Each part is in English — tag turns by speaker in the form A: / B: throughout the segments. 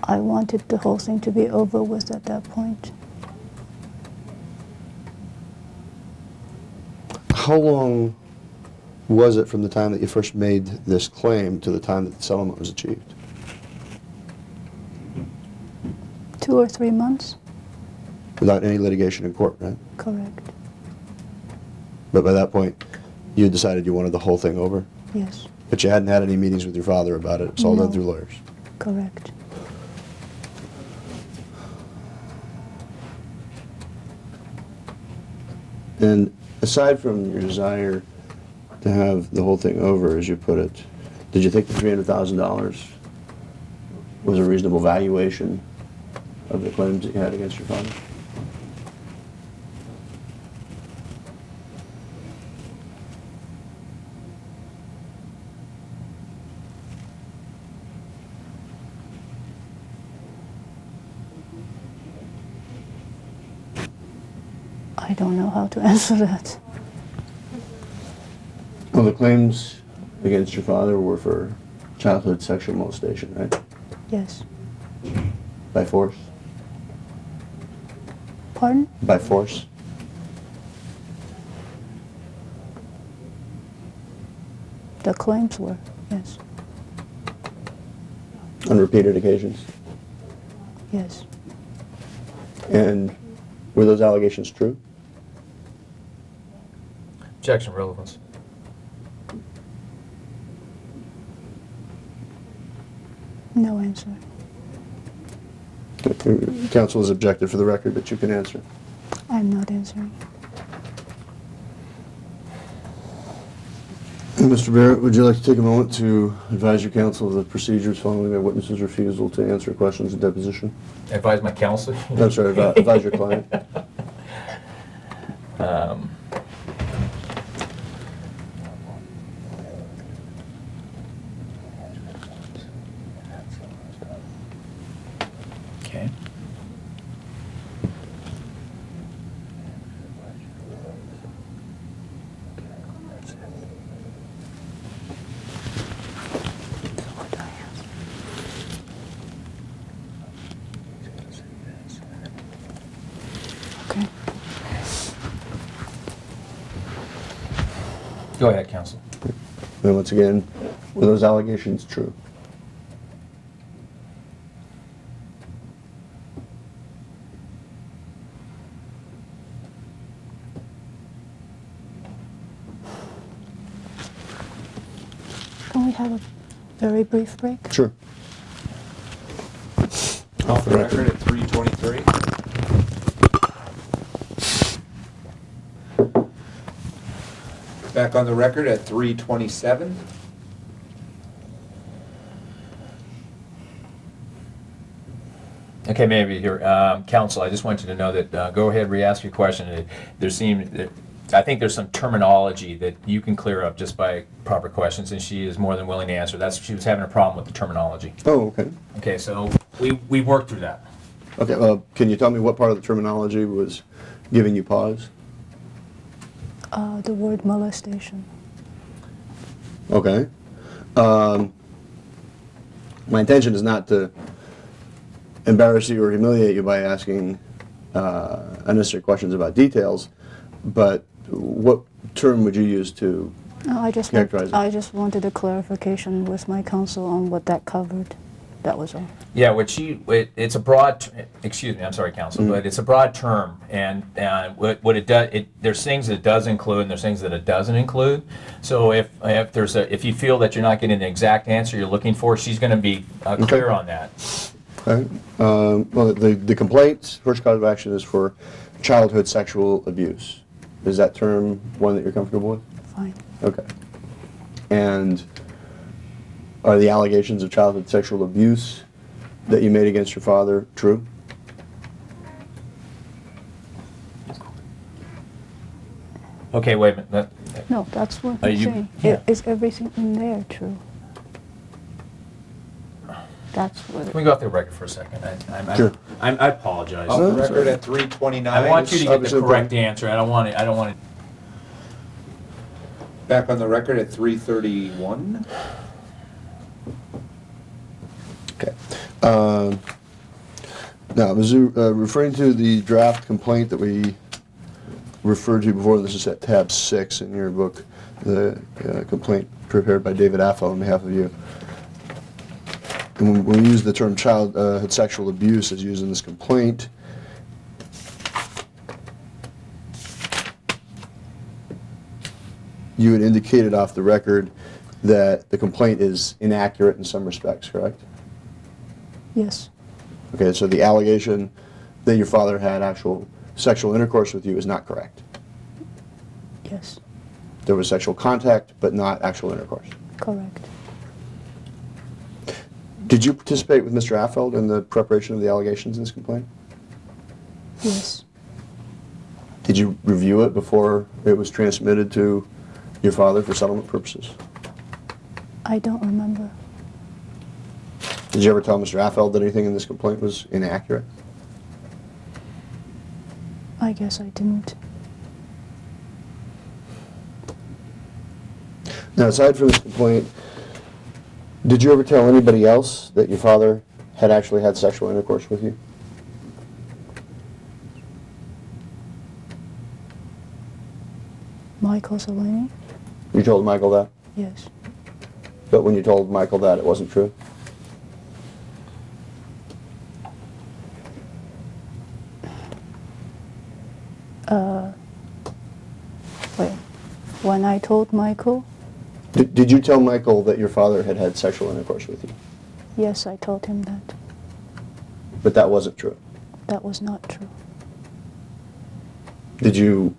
A: I wanted the whole thing to be over with at that point.
B: How long was it from the time that you first made this claim to the time that the settlement was achieved?
A: 2 or 3 months?
B: Without any litigation in court, right?
A: Correct.
B: But by that point, you had decided you wanted the whole thing over?
A: Yes.
B: But you hadn't had any meetings with your father about it? It's all done
A: No.
B: through lawyers?
A: Correct.
B: And aside from your desire to have the whole thing over, as you put it, did you think the $300,000 was a reasonable valuation of the claims that you had against your father?
A: I don't know how to answer that.
B: Well, the claims against your father were for childhood sexual molestation, right?
A: Yes.
B: By force?
A: Pardon?
B: By force?
A: The claims were, yes.
B: On repeated occasions?
A: Yes.
B: And were those allegations true?
C: Objection, relevance.
A: No answer.
B: Counsel is objected for the record, but you can answer.
A: I'm not answering.
B: Mr. Barrett, would you like to take a moment to advise your counsel of the procedures following a witness's refusal to answer questions at deposition?
C: Advise my counsel.
B: I'm sorry, advise your client.
C: Okay.
A: Okay.
C: Go ahead, counsel.
B: And once again, were those allegations true?
A: Can we have a very brief break?
B: Sure.
D: Off the record at 3:23. Back on the record at 3:27.
C: Okay, maybe here, counsel, I just want you to know that, go ahead, re-ask your question. I think there's some terminology that you can clear up just by proper questions, and she is more than willing to answer. She was having a problem with the terminology.
B: Oh, okay.
C: Okay, so we worked through that.
B: Okay, can you tell me what part of the terminology was giving you pause?
A: The word molestation.
B: Okay. My intention is not to embarrass you or humiliate you by asking unnecessary questions about details, but what term would you use to
A: No, I
B: characterize it?
A: I just wanted a clarification with my counsel on what that covered. That was all.
C: Yeah, it's a broad, excuse me, I'm sorry, counsel, but it's a broad term, and what it does, there's things that it does include, and there's things that it doesn't include. So if you feel that you're not getting the exact answer you're looking for, she's going to be clear on that.
B: Okay. Well, the complaint, first cause of action is for childhood sexual abuse. Is that term one that you're comfortable with?
A: Fine.
B: Okay. And are the allegations of childhood sexual abuse that you made against your father true?
C: Okay, wait a minute.
A: No, that's what
C: Are
A: I'm
C: you-
A: saying.
C: yeah.
A: Is everything in there true? That's what.
C: Can we go off the record for a second?
B: Sure.
C: I apologize.
D: Off
B: No,
D: the
B: that's
D: record
B: all
D: at 3:29.
C: I want you to get the
B: Obviously,
C: correct answer. I don't want it.
D: Back on the record at 3:31.
B: Okay. Now, Ms. Zhu, referring to the draft complaint that we referred to before, this is at tab 6 in your book, the complaint prepared by David Affel on behalf of you. And when we use the term childhood sexual abuse as used in this complaint, you had indicated off the record that the complaint is inaccurate in some respects, correct?
A: Yes,
B: Okay, so the allegation that your father had actual sexual intercourse with you is not correct.
A: yes,
B: There was sexual contact, but not actual intercourse.
A: correct.
B: Did you participate with Mr. Affeld in the preparation of the allegations in this complaint?
A: Yes,
B: Did you review it before it was transmitted to your father for settlement purposes?
A: I don't remember.
B: Did you ever tell Mr. Affeld that anything in this complaint was inaccurate?
A: I guess I didn't.
B: Now, aside from this complaint, did you ever tell anybody else that your father had actually had sexual intercourse with you?
A: Michael Salini?
B: You told Michael that?
A: Yes.
B: But when you told Michael that, it wasn't true?
A: Wait. When I told Michael,
B: Did you tell Michael that your father had had sexual intercourse with you?
A: yes, I told him that.
B: But that wasn't true.
A: That was not true.
B: Did you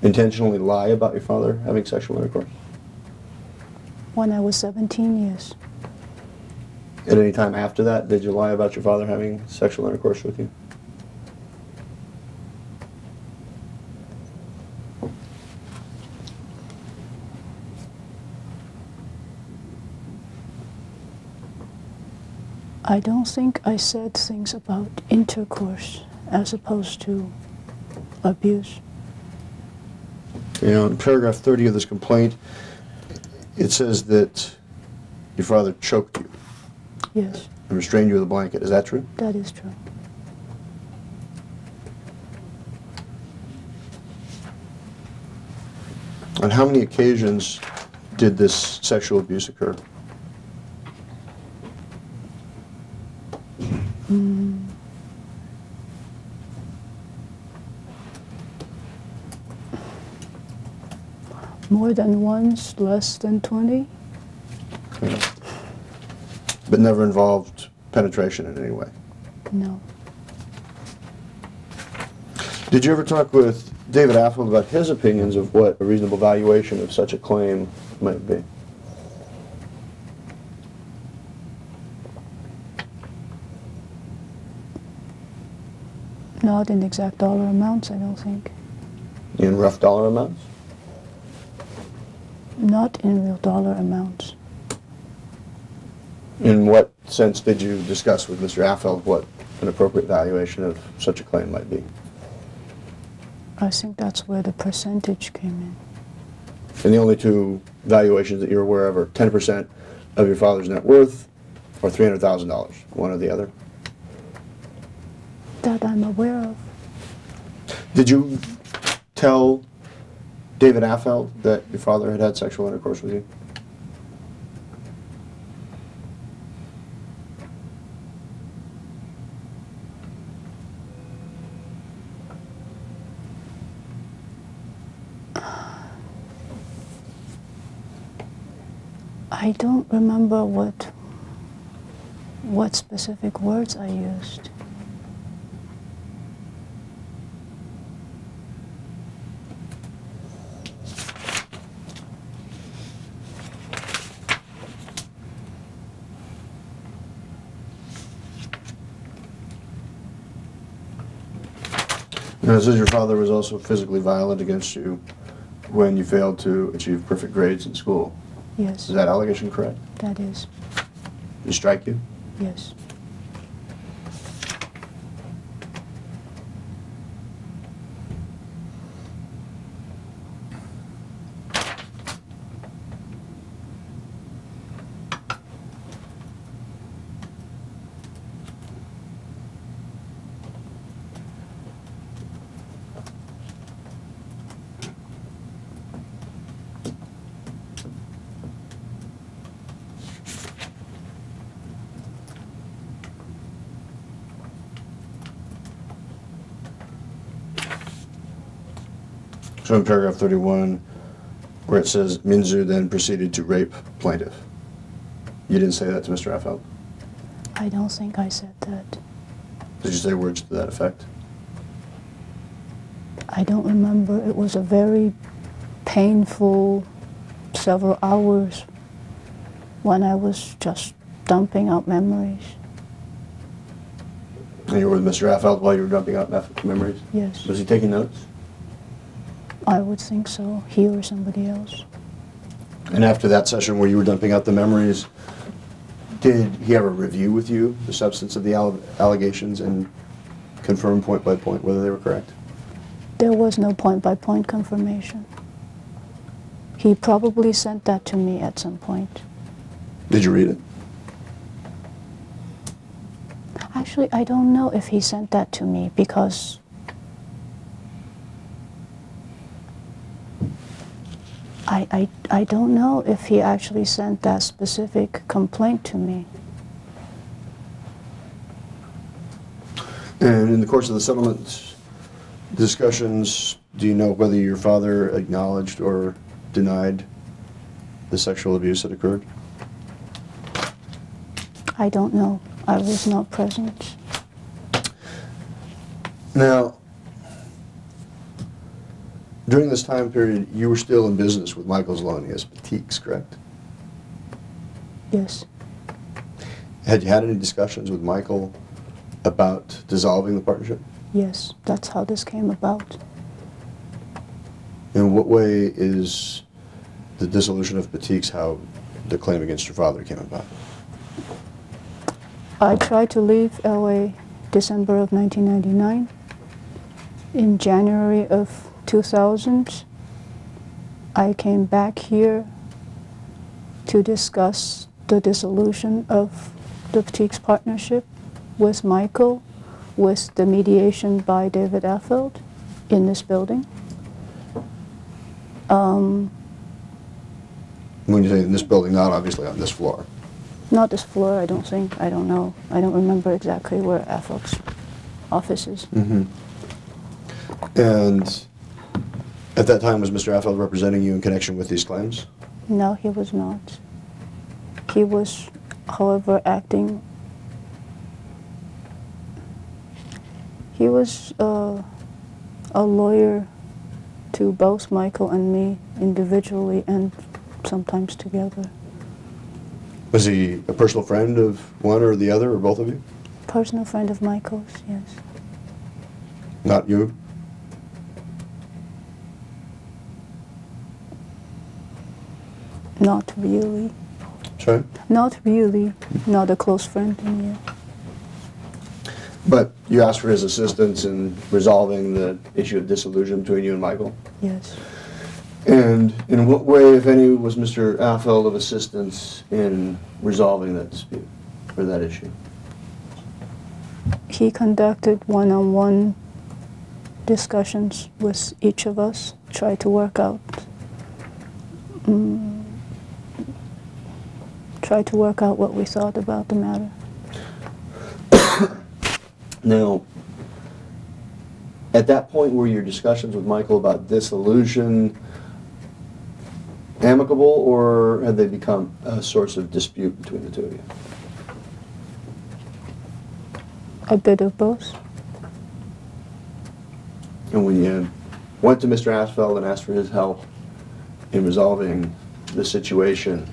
B: intentionally lie about your father having sexual intercourse?
A: When I was 17 years,
B: At any time after that, did you lie about your father having sexual intercourse with you?
A: I don't think I said things about intercourse as opposed to abuse.
B: You know, in paragraph 30 of this complaint, it says that your father choked you
A: Yes,
B: and restrained you with a blanket. Is that true?
A: that is true.
B: On how many occasions did this sexual abuse occur?
A: More than once, less than 20?
B: But never involved penetration in any way.
A: No.
B: Did you ever talk with David Affel about his opinions of what a reasonable valuation of such a claim might be?
A: Not in exact dollar amounts, I don't think.
B: In rough dollar amounts?
A: Not in real dollar amounts.
B: In what sense did you discuss with Mr. Affel what an appropriate valuation of such a claim might be?
A: I think that's where the percentage came in.
B: And the only two valuations that you're aware of are 10% of your father's net worth or $300,000, one or the other.
A: That I'm aware of.
B: Did you tell David Affel that your father had had sexual intercourse with you?
A: I don't remember what specific words I used.
B: Now, it says your father was also physically violent against you when you failed to achieve perfect grades in school.
A: Yes,
B: Is that allegation correct?
A: that is.
B: Did he strike you?
A: Yes.
B: So in paragraph 31, where it says Minzu then proceeded to rape plaintiff, you didn't say that to Mr. Affeld?
A: I don't think I said that.
B: Did you say words to that effect?
A: I don't remember. It was a very painful several hours when I was just dumping out memories.
B: And you were with Mr. Affeld while you were dumping out memories?
A: Yes,
B: Was he taking notes?
A: I would think so. He or somebody else.
B: And after that session where you were dumping out the memories, did he ever review with you the substance of the allegations and confirm point by point whether they were correct?
A: There was no point-by-point confirmation. He probably sent that to me at some point.
B: Did you read it?
A: Actually, I don't know if he sent that to me because I don't know if he actually sent that specific complaint to me.
B: And in the course of the settlement discussions, do you know whether your father acknowledged or denied the sexual abuse that occurred?
A: I don't know. I was not present.
B: Now, during this time period, you were still in business with Michael's Loan as boutiques, correct?
A: Yes.
B: Had you had any discussions with Michael about dissolving the partnership?
A: Yes, that's how this came about.
B: In what way is the dissolution of boutiques how the claim against your father came about?
A: I tried to leave LA December of 1999. In January of 2000, I came back here to discuss the dissolution of the boutiques partnership with Michael, with the mediation by David Affeld in this building.
B: When you say in this building, not obviously on this floor.
A: Not this floor, I don't think. I don't know. I don't remember exactly where Affeld's office is.
B: Mm-hmm. And at that time, was Mr. Affeld representing you in connection with these claims?
A: No, he was not. He was, however, acting. He was a lawyer to both Michael and me individually and sometimes together.
B: Was he a personal friend of one or the other, or both of you?
A: Personal friend of Michael's, yes.
B: Not you?
A: Not really.
B: Sorry?
A: Not really. Not a close friend in here.
B: But you asked for his assistance in resolving the issue of dissolution between you and Michael?
A: Yes.
B: And in what way, if any, was Mr. Affeld of assistance in resolving that dispute, or that issue?
A: He conducted one-on-one discussions with each of us, tried to work out what we thought about the matter.
B: Now, at that point, were your discussions with Michael about dissolution amicable, or had they become a source of dispute between the two of you?
A: A bit of both.
B: And when you went to Mr. Affeld and asked for his help in resolving the situation,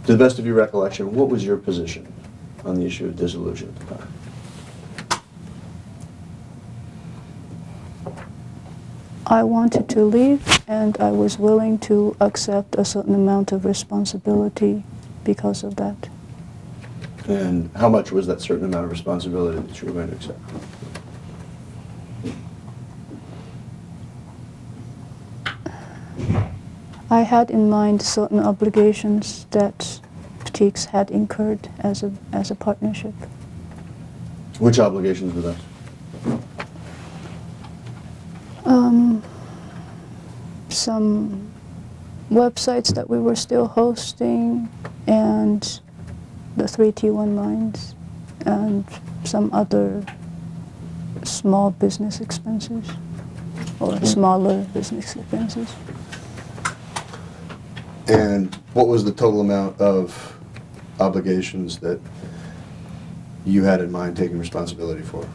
B: to the best of your recollection, what was your position on the issue of dissolution at the time?
A: I wanted to leave, and I was willing to accept a certain amount of responsibility because of that.
B: And how much was that certain amount of responsibility that you were going to accept?
A: I had in mind certain obligations that boutiques had incurred as a partnership.
B: Which obligations were those?
A: Some websites that we were still hosting, and the 3T1 lines, and some other small business expenses. or smaller business expenses.
B: And what was the total amount of obligations that you had in mind taking responsibility for?